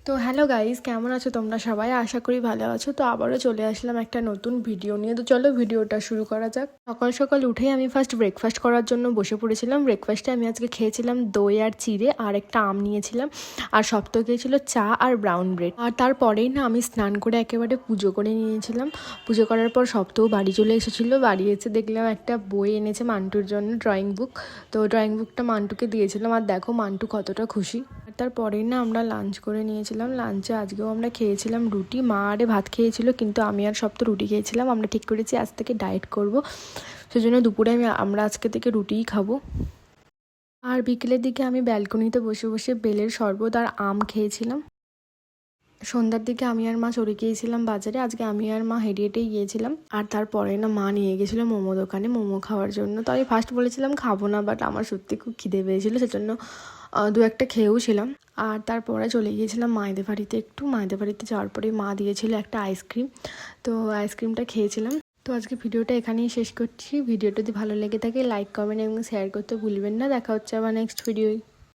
তো hello guys, কেমন আছো তোমরা সবাই? আশা করি ভালো আছো। তো আবারও চলে আসলাম একটা নতুন ভিডিও নিয়ে। তো চলো ভিডিওটা শুরু করা যাক। সকাল সকাল উঠেই আমি ফার্স্ট ব্রেকফাস্ট করার জন্য বসে পড়েছিলাম। ব্রেকফাস্টে আমি আজকে খেয়েছিলাম দই আর চিড়ে আর একটা আম নিয়েছিলাম, আর সপ্তাহে ছিল চা আর ব্রাউন ব্রেড। আর তারপরেই না আমি স্নান করে একেবারে পুজো করে নিয়েছিলাম। পুজো করার পর সপ্তাহ বাড়ি চলে এসেছিলো। বাড়ি এসে দেখলাম একটা বই এনেছে মান্টুর জন্য, ড্রয়িং বুক। তো ড্রয়িং বুকটা মান্টুকে দিয়েছিলাম, আর দেখো মান্টু কতটা খুশি। তারপরেই না আমরা লাঞ্চ করে নিয়েছিলাম। লাঞ্চে আজকেও আমরা খেয়েছিলাম রুটি, মা আরে ভাত খেয়েছিল, কিন্তু আমি আর সব তো রুটি খেয়েছিলাম। আমরা ঠিক করেছি আজ থেকে ডায়েট করব, সেজন্য দুপুরে আমরা আজকে থেকে রুটিই খাবো। আর বিকেলের দিকে আমি ব্যালকনিতে বসে বসে বেলের শরবত আর আম খেয়েছিলাম। সন্ধ্যার দিকে আমি আর মা চলে গিয়েছিলাম বাজারে। আজকে আমি আর মা হেঁটে হেঁটেই গিয়েছিলাম। আর তারপরে না মা নিয়ে গেছিলো মোমো দোকানে মোমো খাওয়ার জন্য। তো আমি ফার্স্ট বলেছিলাম খাবো না, বাট আমার সত্যি খুব খিদে পেয়েছিলো, সেজন্য দু একটা খেয়েও ছিলাম। আর তারপরে চলে গিয়েছিলাম মায়েদের বাড়িতে। মায়েদের বাড়িতে যাওয়ার পরে মা দিয়েছিল একটা আইসক্রিম, তো আইসক্রিমটা খেয়েছিলাম। তো আজকে ভিডিওটা এখানেই শেষ করছি। ভিডিওটা যদি ভালো লেগে থাকে লাইক, কমেন্ট এবং শেয়ার করতে ভুলবেন না। দেখা হচ্ছে আবার নেক্সট ভিডিওয়।